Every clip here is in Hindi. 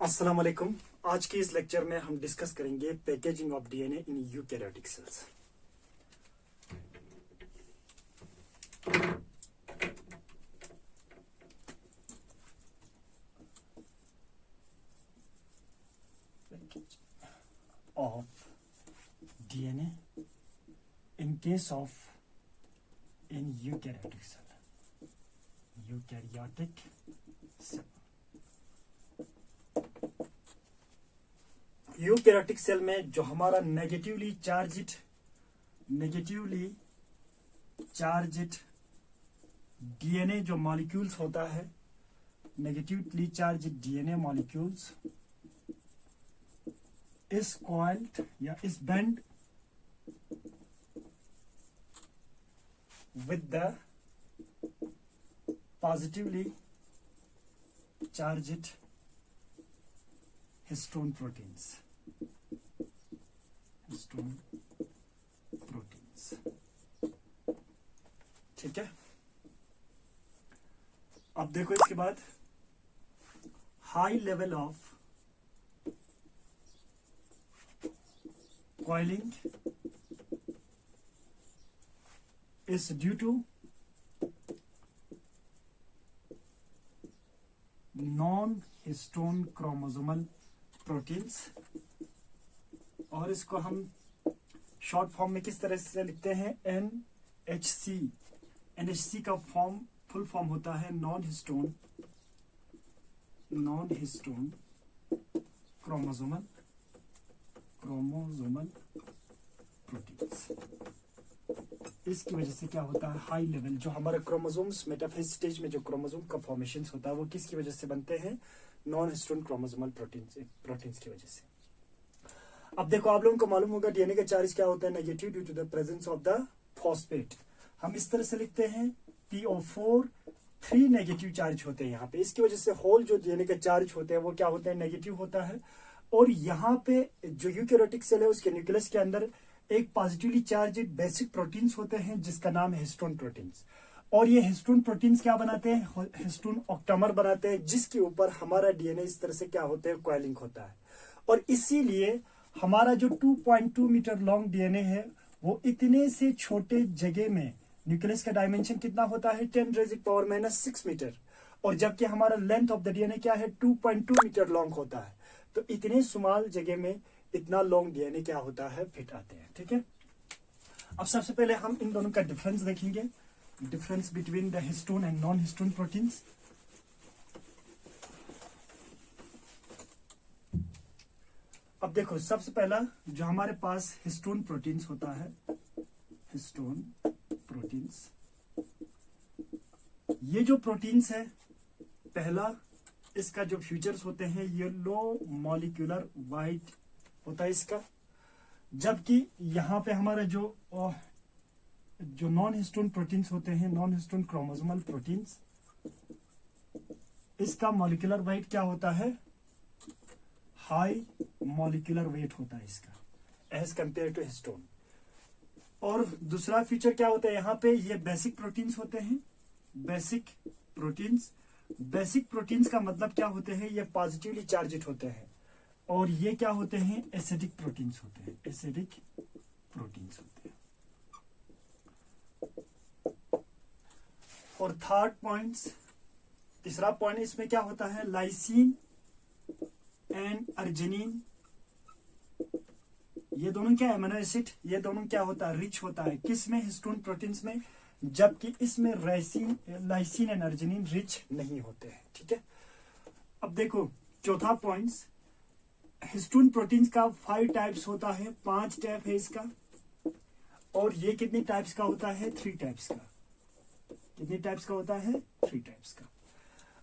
अस्सलाम वालेकुम। आज के इस लेक्चर में हम डिस्कस करेंगे packaging of DNA in eukaryotic cells. of DNA in case of in eukaryotic cell. Eukaryotic cell. Eukaryotic cell में जो हमारा नेगेटिवली चार्ज्ड डीएनए जो मॉलिक्यूल्स होता है, नेगेटिवली चार्ज्ड डीएनए मॉलिक्यूल्स इस कॉइल्ड या इस bend with the positively charged histone proteins. ठीक है। अब देखो इसके बाद high level of coiling is due to non-histone chromosomal proteins, और इसको हम शॉर्ट फॉर्म में किस तरह से लिखते हैं? NHC। NHC का फुल फॉर्म होता है नॉन हिस्टोन क्रोमोसोमल प्रोटीन्स। इसकी वजह से क्या होता है? हाई लेवल जो हमारे क्रोमोसोम्स मेटाफेज स्टेज में जो क्रोमोसोम का फॉर्मेशन होता है वो किसकी वजह से बनते हैं? नॉन हिस्टोन क्रोमोसोमल प्रोटीन्स की वजह से। अब देखो, आप लोगों को मालूम होगा डीएनए का चार्ज क्या होता है? Negative due to the presence of the phosphate. हम इस तरह से लिखते हैं PO4 3 नेगेटिव चार्ज होते हैं यहाँ पे। इसकी वजह से होल जो डीएनए का चार्ज होते हैं वो क्या होता है? नेगेटिव होता है। और यहाँ पे जो यूकैरियोटिक सेल है उसके न्यूक्लियस के अंदर एक पॉजिटिवली चार्ज्ड बेसिक प्रोटीन्स होते हैं जिसका नाम है हिस्टोन प्रोटीन्स। और ये हिस्टोन प्रोटीन्स क्या बनाते हैं? हिस्टोन ऑक्टामर बनाते हैं, जिसके ऊपर हमारा डीएनए इस तरह से क्या होते हैं? कॉइलिंग होता है। और इसीलिए हमारा जो 2.2 मीटर लॉन्ग डीएनए है वो इतने से छोटे जगह में न्यूक्लियस का डायमेंशन कितना होता है? 10⁻⁻⁶ मीटर। और जबकि हमारा लेंथ ऑफ द डीएनए क्या है? 2.2 मीटर लॉन्ग होता है। तो इतने स्मॉल जगह में इतना लॉन्ग डीएनए क्या होता है? फिट आते हैं। ठीक है। अब सबसे पहले हम इन दोनों का डिफरेंस देखेंगे, difference between the histone and non histone proteins. अब देखो, सबसे पहला जो हमारे पास हिस्टोन प्रोटीन्स होता है, हिस्टोन प्रोटीन्स, ये जो प्रोटीन्स है, पहला इसका जो फीचर्स होते हैं येलो मॉलिक्यूलर वाइट होता है इसका। जबकि यहाँ पे हमारा जो नॉन हिस्टोन प्रोटीन्स होते हैं, नॉन हिस्टोन क्रोमोसोमल प्रोटीन्स, इसका मॉलिक्यूलर वेट क्या होता है? हाई मॉलिक्यूलर वेट होता है इसका एज कंपेयर टू हिस्टोन। और दूसरा फीचर क्या होता है यहाँ पे? ये बेसिक प्रोटीन्स होते हैं। बेसिक प्रोटीन्स का मतलब क्या होते हैं? ये पॉजिटिवली चार्ज्ड होते हैं। और ये क्या होते हैं? एसिडिक प्रोटीन्स होते हैं। एसिडिक प्रोटीन्स होते हैं। और तीसरा पॉइंट इसमें क्या होता है? लाइसिन एंड अर्जिनिन, ये दोनों क्या है? Amino acid. ये दोनों क्या होता है? रिच होता है। किस में? हिस्टोन प्रोटीन्स में। जबकि इसमें लाइसिन एंड अर्जिनिन रिच नहीं होते हैं। ठीक है। अब देखो, चौथा पॉइंट्स, हिस्टोन प्रोटीन्स का 5 टाइप्स होता है, 5 टाइप है इसका। और ये कितने टाइप्स का होता है? 3 टाइप्स का। कितने टाइप्स का होता है? 3 टाइप्स का।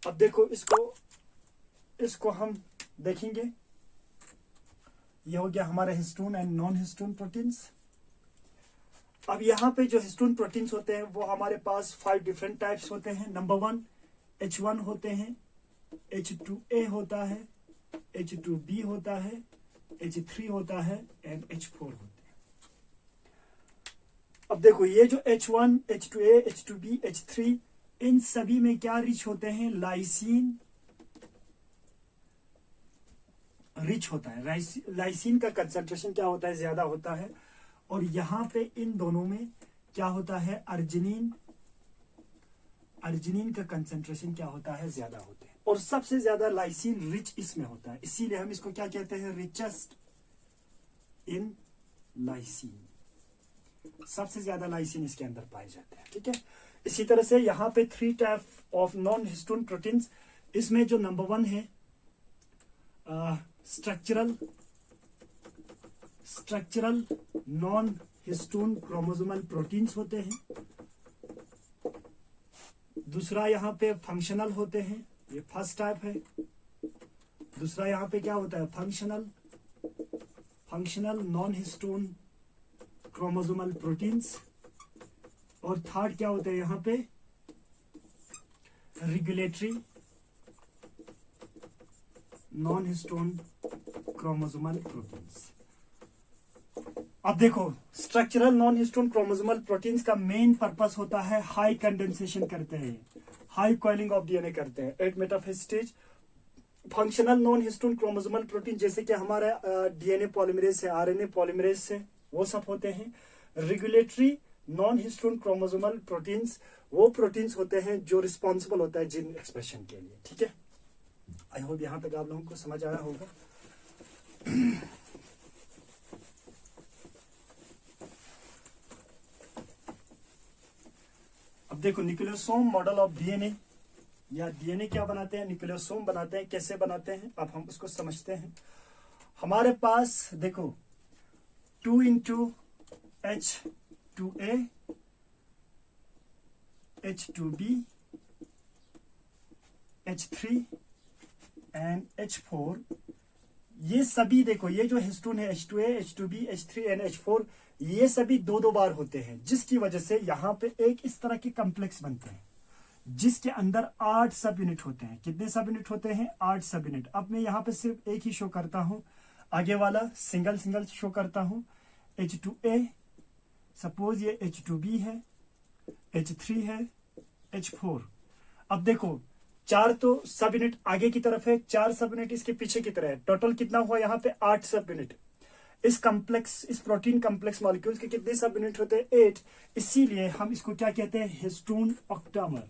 अब देखो, इसको हम देखेंगे। ये हो गया हमारा histone and non histone proteins. अब यहाँ पे जो हिस्टोन प्रोटीन्स होते हैं वो हमारे पास 5 डिफरेंट टाइप्स होते हैं। नंबर 1 H1 होते हैं, H2A होता है, H2B होता है, H3 होता है एंड H4 होते हैं। अब देखो, ये जो H1, H2A, H2B, H3, इन सभी में क्या रिच होते हैं? लाइसिन रिच होता है, लाइसिन का कंसंट्रेशन क्या होता है, ज्यादा होता है। और यहाँ पे इन दोनों में क्या होता है, अर्जिनिन का कंसंट्रेशन क्या होता है, ज्यादा होते हैं। और सबसे ज्यादा लाइसिन रिच इसमें होता है, इसीलिए हम इसको क्या कहते हैं, रिचेस्ट इन लाइसिन। सबसे ज्यादा लाइसिन इसके अंदर पाए जाते हैं, ठीक है। इसी तरह से यहाँ पे 3 type of non histone proteins, इसमें जो नंबर 1 है structural non histone chromosomal proteins होते हैं। दूसरा यहाँ पे फंक्शनल होते हैं, ये फर्स्ट टाइप है। दूसरा यहाँ पे क्या होता है, functional non histone chromosomal proteins. और थर्ड क्या होता है यहाँ पे, regulatory non histone chromosomal proteins. अब देखो, structural non histone chromosomal proteins का मेन पर्पस होता है हाई कंडेंसेशन करते हैं, हाई कॉइलिंग ऑफ डीएनए करते हैं at metaphase stage. Functional non histone chromosomal protein जैसे कि हमारा डीएनए पॉलीमरेज से, आरएनए पॉलीमरेज से, वो सब होते हैं। Regulatory non histone chromosomal proteins वो प्रोटीन्स होते हैं जो रिस्पॉन्सिबल होता है जीन एक्सप्रेशन के लिए, ठीक है। आई होप यहां तक आप लोगों को समझ आया होगा। अब देखो, न्यूक्लियोसोम मॉडल ऑफ डीएनए, या डीएनए क्या बनाते हैं, न्यूक्लियोसोम बनाते हैं। कैसे बनाते हैं अब हम उसको समझते हैं। हमारे पास देखो 2 into H2A H2B H3 and H4, ये सभी देखो, ये जो हिस्टोन है H2A H2B H3 and H4, ये सभी 2-2 बार होते हैं, जिसकी वजह से यहाँ पे एक इस तरह के कम्प्लेक्स बनते हैं जिसके अंदर 8 सब यूनिट होते हैं। कितने सब यूनिट होते हैं, 8 सब यूनिट। अब मैं यहाँ पे सिर्फ एक ही शो करता हूं, आगे वाला सिंगल शो करता हूं। H2A, सपोज ये H2B है, H3 है, H4। अब देखो 4 तो सब यूनिट आगे की तरफ है, 4 सब यूनिट इसके पीछे की तरफ है। टोटल कितना हुआ यहाँ पे, 8 सब यूनिट। इस प्रोटीन कम्प्लेक्स मॉलिक्यूल्स के कितने सब यूनिट होते हैं, 8। इसीलिए हम इसको क्या कहते हैं, हिस्टोन ऑक्टामर।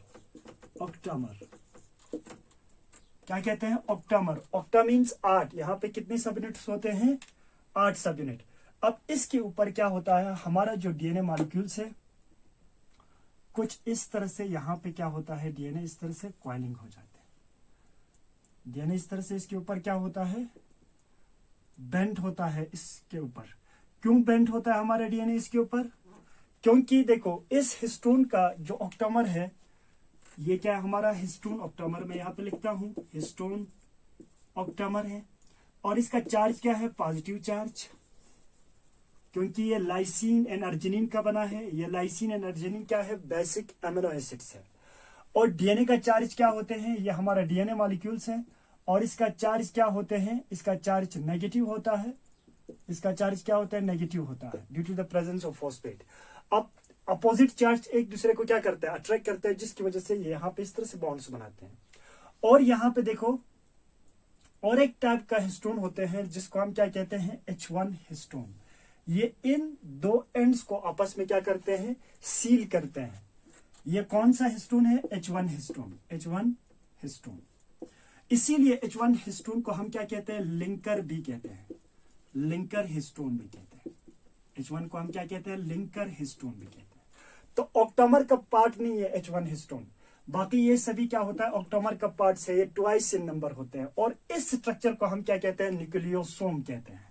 क्या कहते हैं, ऑक्टामर। Octa means 8। यहाँ पे कितने सब यूनिट्स होते हैं, 8 सब यूनिट। अब इसके ऊपर क्या होता है, हमारा जो डीएनए मॉलिक्यूल्स है कुछ इस तरह से, यहाँ पे क्या होता है, डीएनए इस तरह से कॉइलिंग हो जाते हैं। डीएनए इस तरह से इसके ऊपर क्या होता है, बेंड होता है इसके ऊपर। क्यों बेंड होता है हमारा डीएनए इसके ऊपर, क्योंकि देखो इस हिस्टोन का जो ऑक्टामर है, ये क्या है हमारा हिस्टोन ऑक्टामर, मैं यहाँ पे लिखता हूं हिस्टोन ऑक्टामर है। और इसका चार्ज क्या है, पॉजिटिव चार्ज, क्योंकि ये लाइसिन एंड अर्जिनिन का बना है। ये लाइसिन एंड अर्जिनिन क्या है, बेसिक अमीनो एसिड्स है। और डीएनए का चार्ज क्या होते हैं, ये हमारा डीएनए मॉलिक्यूल्स है। और इसका चार्ज क्या होते हैं, इसका चार्ज नेगेटिव होता है। इसका चार्ज क्या होता है, नेगेटिव होता है, due to the presence of phosphate. अब अपोजिट चार्ज एक दूसरे को क्या करते हैं, अट्रैक्ट करते हैं, जिसकी वजह से ये यहाँ पे इस तरह से बॉन्ड्स बनाते हैं। और यहाँ पे देखो और एक टाइप का हिस्टोन होते हैं जिसको हम क्या कहते हैं, H1 हिस्टोन। ये इन 2 एंड्स को आपस में क्या करते हैं, सील करते हैं। ये कौन सा हिस्टोन है, H1 हिस्टोन। इसीलिए H1 हिस्टोन को हम क्या कहते हैं, लिंकर भी कहते हैं, लिंकर हिस्टोन भी कहते हैं। H1 को हम क्या कहते हैं, लिंकर हिस्टोन भी कहते हैं। तो ऑक्टामर का पार्ट नहीं है H1 हिस्टोन, बाकी ये सभी क्या होता है, ऑक्टामर का पार्ट से ये ट्वाइस इन नंबर होते हैं। और इस स्ट्रक्चर को हम क्या कहते हैं, न्यूक्लियोसोम कहते हैं।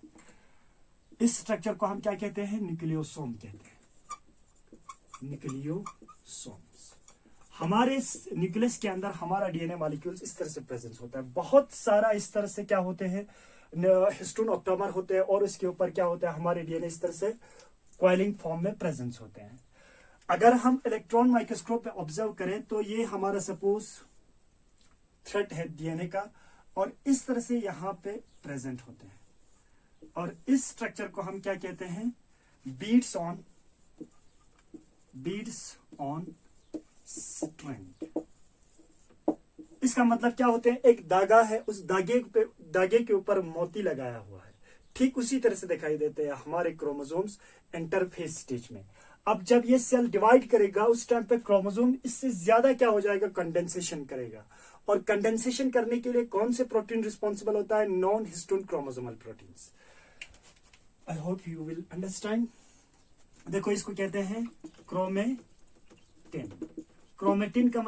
इस स्ट्रक्चर को हम क्या कहते हैं, न्यूक्लियोसोम कहते हैं, न्यूक्लियोसोम्स। हमारे न्यूक्लियस के अंदर हमारा डीएनए मॉलिक्यूल्स इस तरह से प्रेजेंस होता है। बहुत सारा इस तरह से क्या होते हैं, हिस्टोन ऑक्टामर होते हैं। और इसके ऊपर क्या होता है, हमारे डीएनए इस तरह से कॉइलिंग फॉर्म में प्रेजेंस होते हैं। अगर हम इलेक्ट्रॉन माइक्रोस्कोप पे ऑब्जर्व करें तो ये हमारा सपोज थ्रेड है डीएनए का, और इस तरह से यहाँ पे प्रेजेंट होते हैं। और इस स्ट्रक्चर को हम क्या कहते हैं, बीड्स ऑन स्ट्रिंग। इसका मतलब क्या होते हैं, एक धागा है, उस धागे पे धागे के ऊपर मोती लगाया हुआ है, ठीक उसी तरह से दिखाई देते हैं हमारे क्रोमोसोम्स इंटरफेज स्टेज में। अब जब ये सेल डिवाइड करेगा उस टाइम पे क्रोमोसोम इससे ज्यादा क्या हो जाएगा, कंडेंसेशन करेगा। और कंडेंसेशन करने के लिए कौन से प्रोटीन रिस्पॉन्सिबल होता है, non histone chromosomal proteins. I hope you will understand. देखो इसको कहते हैं क्रोमेटिन। क्रोमेटिन का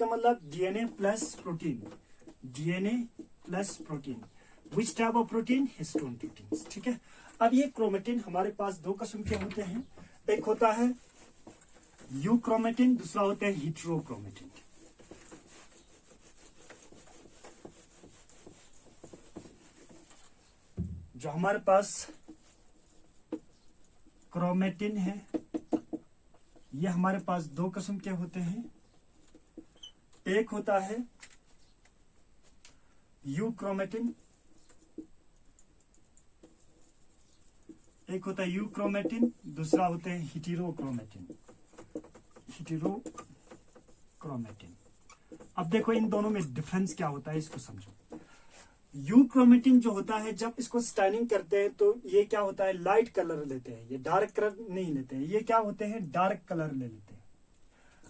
मतलब DNA plus protein, DNA plus protein. Which type of protein, histone protein. ठीक है, अब ये क्रोमेटिन हमारे पास दो किस्म के होते हैं, एक होता है यूक्रोमेटिन, दूसरा होता है हेटेरोक्रोमेटिन। जो हमारे पास क्रोमेटिन है ये हमारे पास दो किस्म के होते हैं, एक होता है यूक्रोमेटिन, एक होता है यूक्रोमेटिन, दूसरा होते हैं हेटेरोक्रोमेटिन। हेटेरोक्रोमेटिन। अब देखो इन दोनों में डिफरेंस क्या होता है इसको समझो। यूक्रोमेटिन जो होता है जब इसको स्टैनिंग करते हैं तो ये क्या होता है, लाइट कलर लेते हैं, ये डार्क कलर नहीं लेते हैं, ये क्या होते हैं, डार्क कलर ले लेते हैं।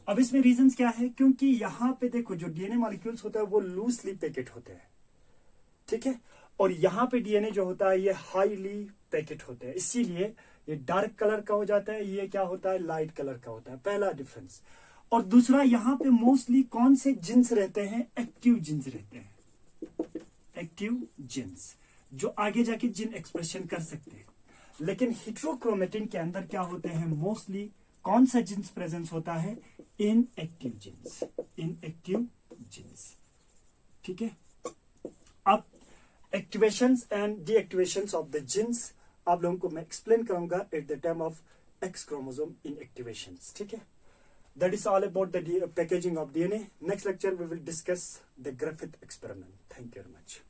अब इसमें रीजंस क्या है, क्योंकि यहां पे देखो जो डीएनए मॉलिक्यूल्स होता है वो लूजली पैकेट होते हैं, ठीक है, और यहां पे डीएनए जो होता है ये हाईली पैकेट होते हैं, इसीलिए ये डार्क कलर का हो जाता है, ये क्या होता है, लाइट कलर का होता है, पहला डिफरेंस। और दूसरा यहाँ पे मोस्टली कौन से जीन्स रहते हैं, एक्टिव जीन्स रहते हैं, एक्टिव जीन्स जो आगे जाके जीन एक्सप्रेशन कर सकते हैं। लेकिन हेटेरोक्रोमेटिन के अंदर क्या होते हैं, मोस्टली कौन सा जीन्स प्रेजेंस होता है, इनएक्टिव जीन्स, इनएक्टिव जीन्स। ठीक है, अब activations and deactivations of the genes आप लोगों को मैं एक्सप्लेन करूंगा at the time of X chromosome inactivations. ठीक है, that is all about the packaging of DNA. Next lecture we will discuss the Griffith experiment. Thank you very much.